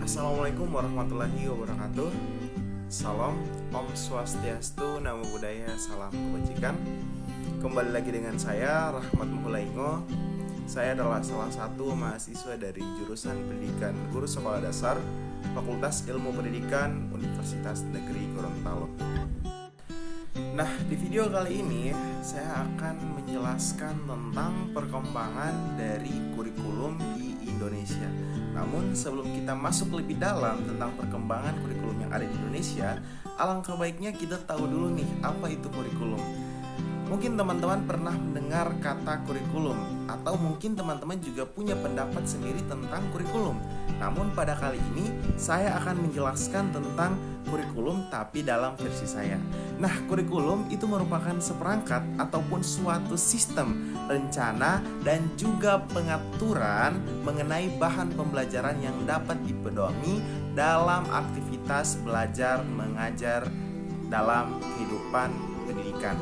Assalamualaikum warahmatullahi wabarakatuh. Salam, Om Swastiastu, Namo Buddhaya, Salam Kebajikan. Kembali lagi dengan saya, Rahmat Muhulaingo. Saya adalah salah satu mahasiswa dari jurusan Pendidikan Guru Sekolah Dasar, Fakultas Ilmu Pendidikan, Universitas Negeri Gorontalo. Nah, di video kali ini saya akan menjelaskan tentang perkembangan dari kurikulum di Indonesia. Namun sebelum kita masuk lebih dalam tentang perkembangan kurikulum yang ada di Indonesia, alangkah baiknya kita tahu dulu nih apa itu kurikulum. Mungkin teman-teman pernah mendengar kata kurikulum, atau mungkin teman-teman juga punya pendapat sendiri tentang kurikulum. Namun pada kali ini saya akan menjelaskan tentang kurikulum tapi dalam versi saya. Nah, kurikulum itu merupakan seperangkat ataupun suatu sistem rencana dan juga pengaturan mengenai bahan pembelajaran yang dapat dipedomi dalam aktivitas belajar mengajar dalam kehidupan pendidikan.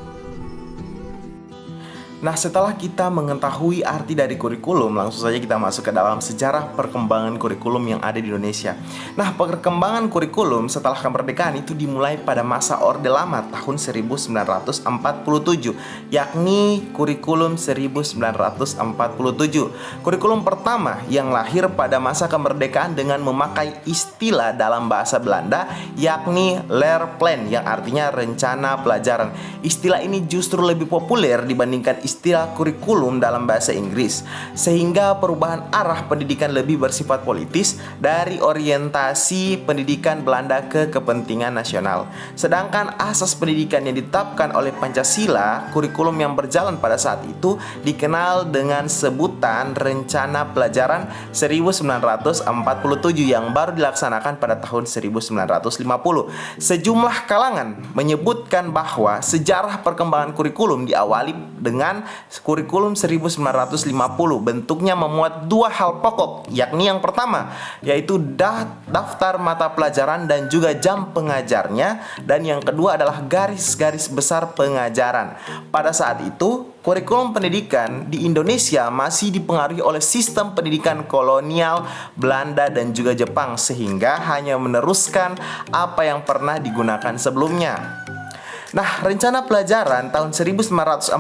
Nah, setelah kita mengetahui arti dari kurikulum, langsung saja kita masuk ke dalam sejarah perkembangan kurikulum yang ada di Indonesia. Nah, perkembangan kurikulum setelah kemerdekaan itu dimulai pada masa Orde Lama tahun 1947, yakni kurikulum 1947. Kurikulum pertama yang lahir pada masa kemerdekaan dengan memakai istilah dalam bahasa Belanda, yakni Leerplan, yang artinya rencana pelajaran. Istilah ini justru lebih populer dibandingkan istilah kurikulum dalam bahasa Inggris, sehingga perubahan arah pendidikan lebih bersifat politis dari orientasi pendidikan Belanda ke kepentingan nasional. Sedangkan asas pendidikan yang ditetapkan oleh Pancasila, kurikulum yang berjalan pada saat itu dikenal dengan sebutan Rencana Pelajaran 1947 yang baru dilaksanakan pada tahun 1950. Sejumlah kalangan menyebutkan bahwa sejarah perkembangan kurikulum diawali dengan kurikulum 1950. Bentuknya memuat dua hal pokok, yakni yang pertama yaitu daftar mata pelajaran dan juga jam pengajarnya, dan yang kedua adalah garis-garis besar pengajaran. Pada saat itu, kurikulum pendidikan di Indonesia masih dipengaruhi oleh sistem pendidikan kolonial Belanda dan juga Jepang, sehingga hanya meneruskan apa yang pernah digunakan sebelumnya. Nah, rencana pelajaran tahun 1947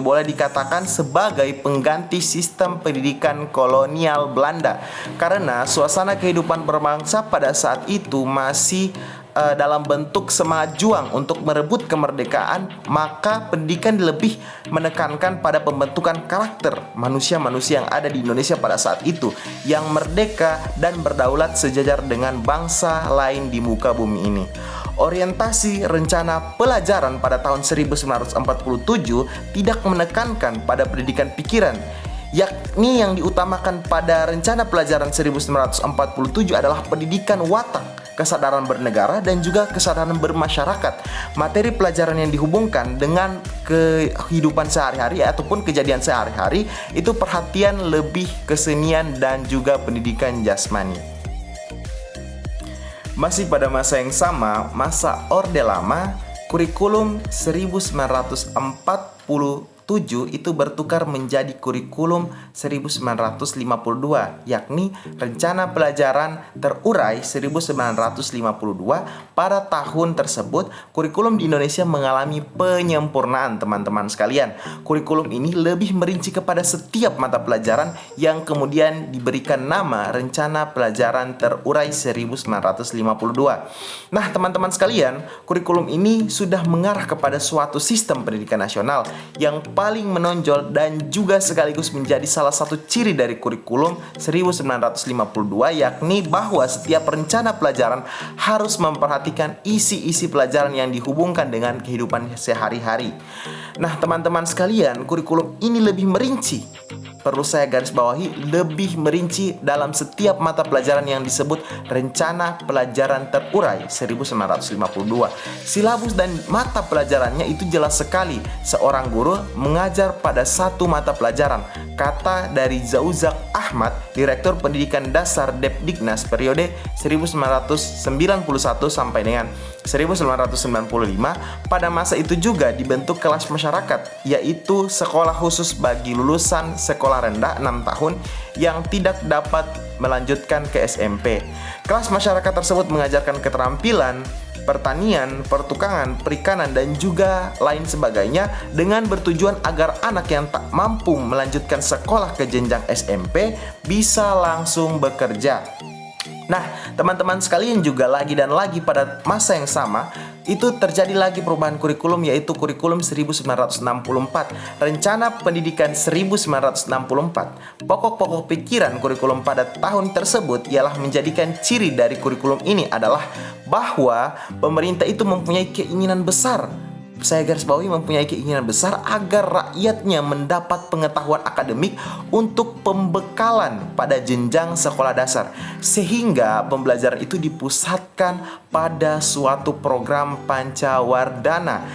boleh dikatakan sebagai pengganti sistem pendidikan kolonial Belanda, karena suasana kehidupan berbangsa pada saat itu masih dalam bentuk semangat juang untuk merebut kemerdekaan. Maka pendidikan lebih menekankan pada pembentukan karakter manusia-manusia yang ada di Indonesia pada saat itu, yang merdeka dan berdaulat sejajar dengan bangsa lain di muka bumi ini. Orientasi rencana pelajaran pada tahun 1947 tidak menekankan pada pendidikan pikiran, yakni yang diutamakan pada rencana pelajaran 1947 adalah pendidikan watak, kesadaran bernegara, dan juga kesadaran bermasyarakat. Materi pelajaran yang dihubungkan dengan kehidupan sehari-hari ataupun kejadian sehari-hari itu perhatian lebih kesenian dan juga pendidikan jasmani. Masih pada masa yang sama, masa Orde Lama, kurikulum 1947 itu bertukar menjadi kurikulum 1952, yakni rencana pelajaran terurai 1952. Pada tahun tersebut, kurikulum di Indonesia mengalami penyempurnaan, teman-teman sekalian. Kurikulum ini lebih merinci kepada setiap mata pelajaran yang kemudian diberikan nama Rencana Pelajaran Terurai 1952. Nah, teman-teman sekalian, kurikulum ini sudah mengarah kepada suatu sistem pendidikan nasional yang paling menonjol dan juga sekaligus menjadi salah satu ciri dari kurikulum 1952, yakni bahwa setiap rencana pelajaran harus memperhatikan isi-isi pelajaran yang dihubungkan dengan kehidupan sehari-hari. Nah, teman-teman sekalian, kurikulum ini lebih merinci, perlu saya garis bawahi, lebih merinci dalam setiap mata pelajaran yang disebut Rencana Pelajaran Terurai 1952. Silabus dan mata pelajarannya itu jelas sekali. Seorang guru mengajar pada satu mata pelajaran. Kata dari Zauzak Ahmad, Direktur Pendidikan Dasar Depdiknas periode 1991 sampai dengan 1995. Pada masa itu juga dibentuk kelas masyarakat, yaitu sekolah khusus bagi lulusan sekolah sekolah rendah 6 tahun yang tidak dapat melanjutkan ke SMP. Kelas masyarakat tersebut mengajarkan keterampilan pertanian, pertukangan, perikanan, dan juga lain sebagainya dengan bertujuan agar anak yang tak mampu melanjutkan sekolah ke jenjang SMP bisa langsung bekerja. Nah, teman-teman sekalian juga lagi dan lagi pada masa yang sama itu terjadi lagi perubahan kurikulum, yaitu kurikulum 1964, rencana pendidikan 1964. Pokok-pokok pikiran kurikulum pada tahun tersebut ialah menjadikan ciri dari kurikulum ini adalah bahwa pemerintah itu mempunyai keinginan besar, saya garis bawahi mempunyai keinginan besar agar rakyatnya mendapat pengetahuan akademik untuk pembekalan pada jenjang sekolah dasar, sehingga pembelajaran itu dipusatkan pada suatu program pancawardana,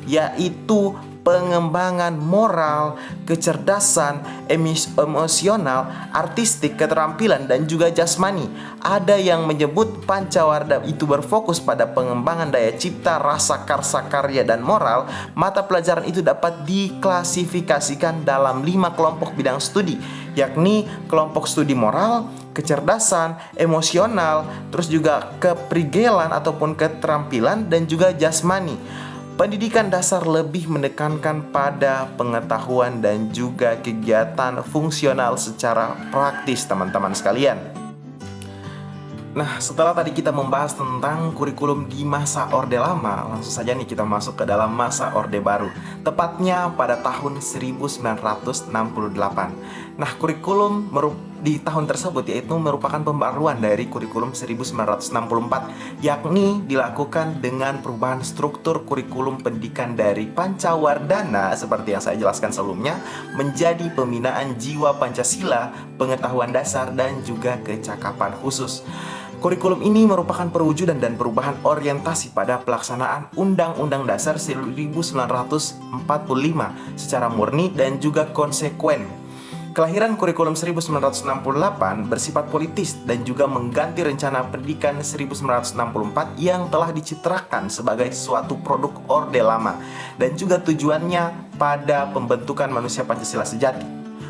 yaitu pengembangan moral, kecerdasan, emosional, artistik, keterampilan, dan juga jasmani. Ada yang menyebut pancawarda itu berfokus pada pengembangan daya cipta, rasa karsa karya, dan moral. Mata pelajaran itu dapat diklasifikasikan dalam 5 kelompok bidang studi, yakni kelompok studi moral, kecerdasan, emosional, terus juga keprigelan ataupun keterampilan, dan juga jasmani. Pendidikan dasar lebih menekankan pada pengetahuan dan juga kegiatan fungsional secara praktis, teman-teman sekalian. Nah, setelah tadi kita membahas tentang kurikulum di masa Orde Lama, langsung saja nih kita masuk ke dalam masa Orde Baru, tepatnya pada tahun 1968. Nah, kurikulum di tahun tersebut yaitu merupakan pembaruan dari kurikulum 1964, yakni dilakukan dengan perubahan struktur kurikulum pendidikan dari pancawardana seperti yang saya jelaskan sebelumnya menjadi pembinaan jiwa Pancasila, pengetahuan dasar, dan juga kecakapan khusus. Kurikulum ini merupakan perwujudan dan perubahan orientasi pada pelaksanaan Undang-Undang Dasar 1945 secara murni dan juga konsekuen. Kelahiran kurikulum 1968 bersifat politis dan juga mengganti rencana pendidikan 1964 yang telah dicitrakan sebagai suatu produk Orde Lama dan juga tujuannya pada pembentukan manusia Pancasila sejati.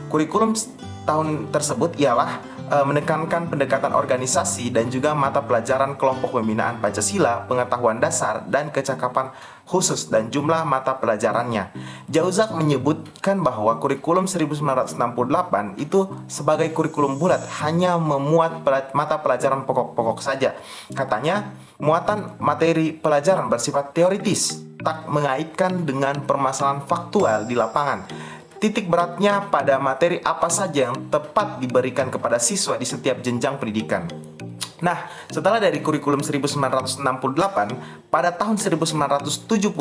Kurikulum tahun tersebut ialah menekankan pendekatan organisasi dan juga mata pelajaran kelompok pembinaan Pancasila, pengetahuan dasar, dan kecakapan khusus dan jumlah mata pelajarannya. Jauzak menyebutkan bahwa kurikulum 1968 itu sebagai kurikulum bulat hanya memuat mata pelajaran pokok-pokok saja. Katanya, muatan materi pelajaran bersifat teoritis, tak mengaitkan dengan permasalahan faktual di lapangan. Titik beratnya pada materi apa saja yang tepat diberikan kepada siswa di setiap jenjang pendidikan. Nah, setelah dari kurikulum 1968, pada tahun 1975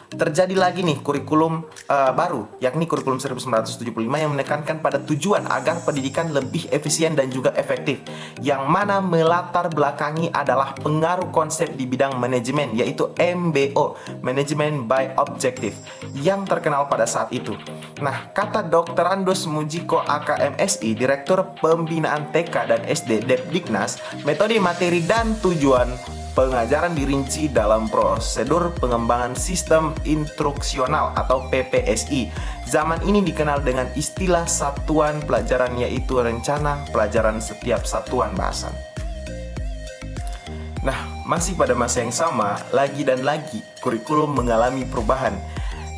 terjadi lagi nih kurikulum baru, yakni kurikulum 1975 yang menekankan pada tujuan agar pendidikan lebih efisien dan juga efektif, yang mana melatar belakangi adalah pengaruh konsep di bidang manajemen, yaitu MBO, Management by Objective, yang terkenal pada saat itu. Nah, kata Dr. Andus Mujiko AKMSI, Direktur Pembinaan TK dan SD Depdiknas, metode, materi, dan tujuan pengajaran dirinci dalam prosedur pengembangan sistem instruksional atau PPSI. Zaman ini dikenal dengan istilah satuan pelajaran, yaitu rencana pelajaran setiap satuan bahasa. Nah, masih pada masa yang sama, lagi dan lagi kurikulum mengalami perubahan,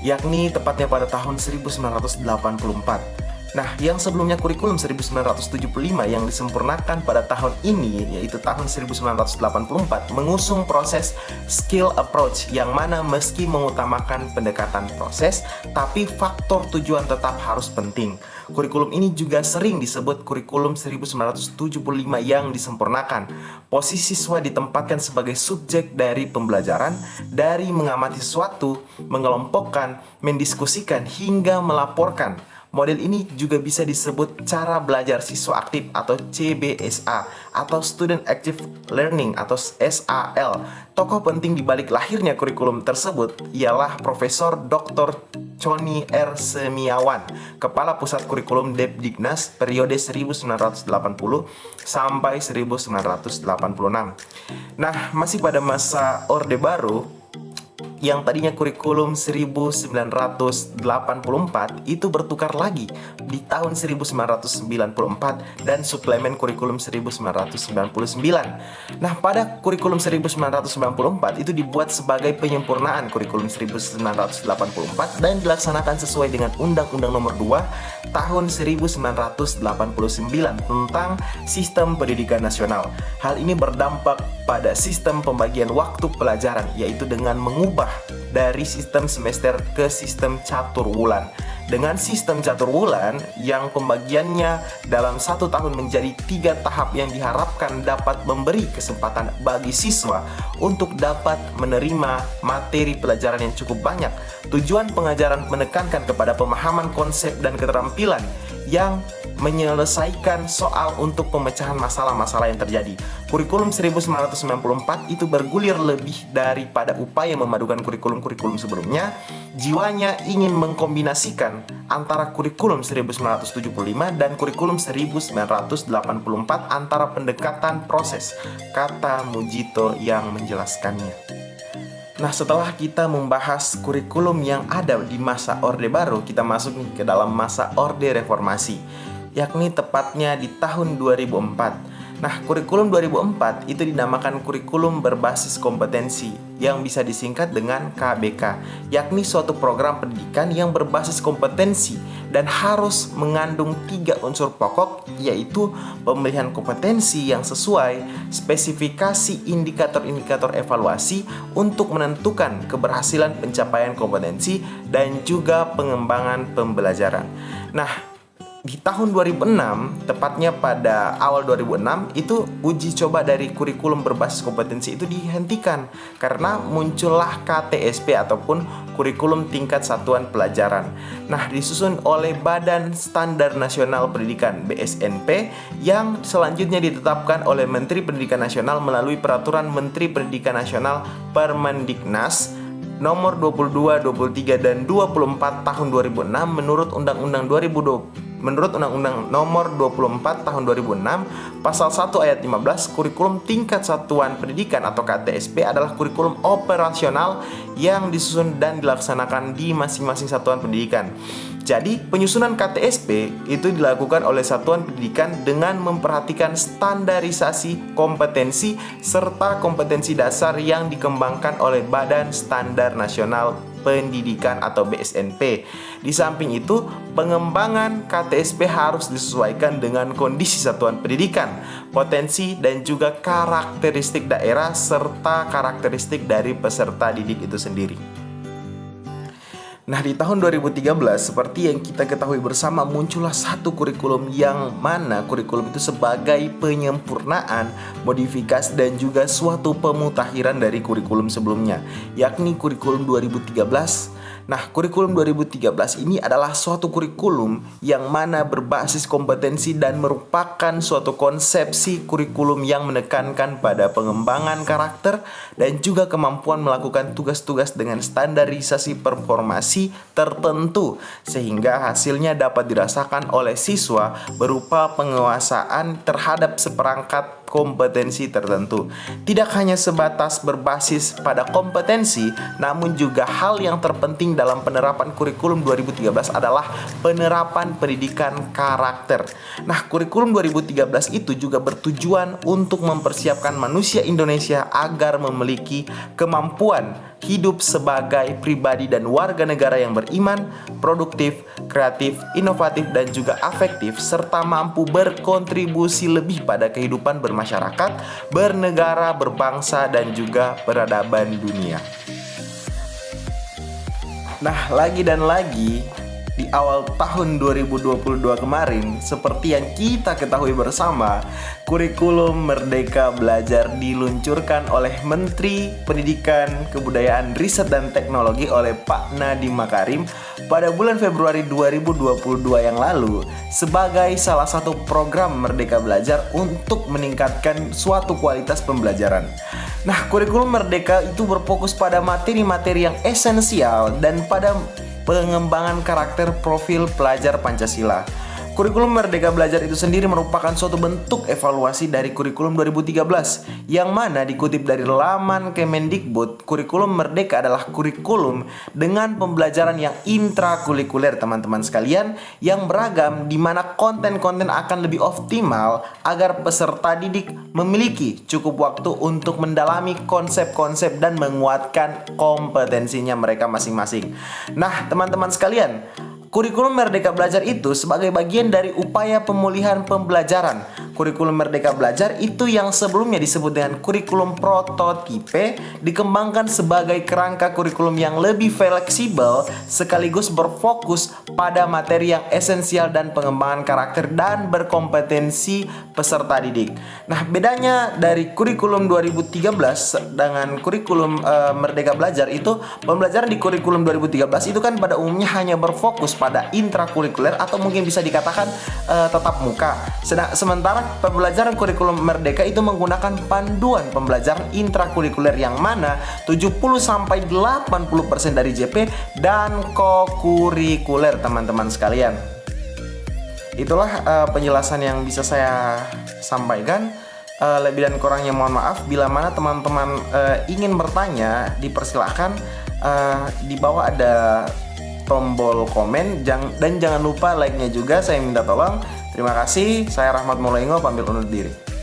yakni tepatnya pada tahun 1984. Nah, yang sebelumnya kurikulum 1975 yang disempurnakan pada tahun ini, yaitu tahun 1984, mengusung proses skill approach, yang mana meski mengutamakan pendekatan proses, tapi faktor tujuan tetap harus penting. Kurikulum ini juga sering disebut kurikulum 1975 yang disempurnakan. Posisi siswa ditempatkan sebagai subjek dari pembelajaran, dari mengamati sesuatu, mengelompokkan, mendiskusikan, hingga melaporkan. Model ini juga bisa disebut cara belajar siswa aktif atau CBSA atau Student Active Learning atau SAL. Tokoh penting di balik lahirnya kurikulum tersebut ialah Profesor Dr. Conny R. Semiawan, Kepala Pusat Kurikulum Depdiknas periode 1980 sampai 1986. Nah, masih pada masa Orde Baru, yang tadinya kurikulum 1984 itu bertukar lagi di tahun 1994 dan suplemen kurikulum 1999. Nah, pada kurikulum 1994 itu dibuat sebagai penyempurnaan kurikulum 1984 dan dilaksanakan sesuai dengan Undang-Undang Nomor 2 Tahun 1989 tentang Sistem Pendidikan Nasional. Hal ini berdampak pada sistem pembagian waktu pelajaran, yaitu dengan mengubah dari sistem semester ke sistem catur wulan. Dengan sistem catur wulan yang pembagiannya dalam 1 tahun menjadi 3 tahap yang diharapkan dapat memberi kesempatan bagi siswa untuk dapat menerima materi pelajaran yang cukup banyak. Tujuan pengajaran menekankan kepada pemahaman konsep dan keterampilan yang menyelesaikan soal untuk pemecahan masalah-masalah yang terjadi. Kurikulum 1994 itu bergulir lebih daripada upaya memadukan kurikulum-kurikulum sebelumnya. Jiwanya ingin mengkombinasikan antara kurikulum 1975 dan kurikulum 1984 antara pendekatan proses, kata Mujito yang menjelaskannya. Nah, setelah kita membahas kurikulum yang ada di masa Orde Baru, kita masuk nih ke dalam masa Orde Reformasi, yakni tepatnya di tahun 2004. Nah, kurikulum 2004 itu dinamakan kurikulum berbasis kompetensi yang bisa disingkat dengan KBK, yakni suatu program pendidikan yang berbasis kompetensi dan harus mengandung 3 unsur pokok, yaitu pemilihan kompetensi yang sesuai, spesifikasi indikator-indikator evaluasi untuk menentukan keberhasilan pencapaian kompetensi, dan juga pengembangan pembelajaran. Nah, di tahun 2006, tepatnya pada awal 2006, itu uji coba dari kurikulum berbasis kompetensi itu dihentikan karena muncullah KTSP ataupun kurikulum tingkat satuan pelajaran. Nah, disusun oleh Badan Standar Nasional Pendidikan (BSNP) yang selanjutnya ditetapkan oleh Menteri Pendidikan Nasional melalui Peraturan Menteri Pendidikan Nasional Permendiknas nomor 22, 23, dan 24 tahun 2006 menurut Undang-Undang Nomor 24 Tahun 2006 Pasal 1 Ayat 15, kurikulum tingkat satuan pendidikan atau KTSP adalah kurikulum operasional yang disusun dan dilaksanakan di masing-masing satuan pendidikan. Jadi, penyusunan KTSP itu dilakukan oleh satuan pendidikan dengan memperhatikan standarisasi kompetensi serta kompetensi dasar yang dikembangkan oleh Badan Standar Nasional Pendidikan atau BSNP. Di samping itu, pengembangan KTSP harus disesuaikan dengan kondisi satuan pendidikan, potensi dan juga karakteristik daerah serta karakteristik dari peserta didik itu sendiri. Nah, di tahun 2013, seperti yang kita ketahui bersama, muncullah satu kurikulum yang mana kurikulum itu sebagai penyempurnaan, modifikasi, dan juga suatu pemutakhiran dari kurikulum sebelumnya, yakni kurikulum 2013. Nah, kurikulum 2013 ini adalah suatu kurikulum yang mana berbasis kompetensi dan merupakan suatu konsepsi kurikulum yang menekankan pada pengembangan karakter dan juga kemampuan melakukan tugas-tugas dengan standarisasi performasi tertentu sehingga hasilnya dapat dirasakan oleh siswa berupa penguasaan terhadap seperangkat kompetensi tertentu. Tidak hanya sebatas berbasis pada kompetensi, namun juga hal yang terpenting dalam penerapan kurikulum 2013 adalah penerapan pendidikan karakter. Nah, kurikulum 2013 itu juga bertujuan untuk mempersiapkan manusia Indonesia agar memiliki kemampuan hidup sebagai pribadi dan warga negara yang beriman, produktif, kreatif, inovatif, dan juga afektif, serta mampu berkontribusi lebih pada kehidupan bermasyarakat, bernegara, berbangsa, dan juga peradaban dunia. Nah, lagi dan lagi, di awal tahun 2022 kemarin, seperti yang kita ketahui bersama, kurikulum Merdeka Belajar diluncurkan oleh Menteri Pendidikan, Kebudayaan, Riset, dan Teknologi oleh Pak Nadiem Makarim pada bulan Februari 2022 yang lalu sebagai salah satu program Merdeka Belajar untuk meningkatkan suatu kualitas pembelajaran. Nah, kurikulum Merdeka itu berfokus pada materi-materi yang esensial dan pada pengembangan karakter profil pelajar Pancasila. Kurikulum Merdeka Belajar itu sendiri merupakan suatu bentuk evaluasi dari kurikulum 2013 yang mana dikutip dari laman Kemendikbud, kurikulum Merdeka adalah kurikulum dengan pembelajaran yang intrakurikuler teman-teman sekalian yang beragam di mana konten-konten akan lebih optimal agar peserta didik memiliki cukup waktu untuk mendalami konsep-konsep dan menguatkan kompetensinya mereka masing-masing. Nah, teman-teman sekalian, kurikulum Merdeka Belajar itu sebagai bagian dari upaya pemulihan pembelajaran. Kurikulum Merdeka Belajar itu yang sebelumnya disebut dengan kurikulum prototipe dikembangkan sebagai kerangka kurikulum yang lebih fleksibel sekaligus berfokus pada materi yang esensial dan pengembangan karakter dan berkompetensi peserta didik. Nah, bedanya dari kurikulum 2013 dengan kurikulum Merdeka Belajar itu, pembelajaran di kurikulum 2013 itu kan pada umumnya hanya berfokus pada intrakurikuler atau mungkin bisa dikatakan tatap muka. Sementara pembelajaran kurikulum Merdeka itu menggunakan panduan pembelajaran intrakurikuler yang mana 70-80% dari JP dan kokurikuler teman-teman sekalian. Itulah penjelasan yang bisa saya sampaikan. Lebih dan kurangnya mohon maaf. Bila mana teman-teman ingin bertanya, dipersilahkan. Di bawah ada tombol komen dan jangan lupa like-nya juga, saya minta tolong. Terima kasih, saya Rahmat Mulaigo pamit undur diri.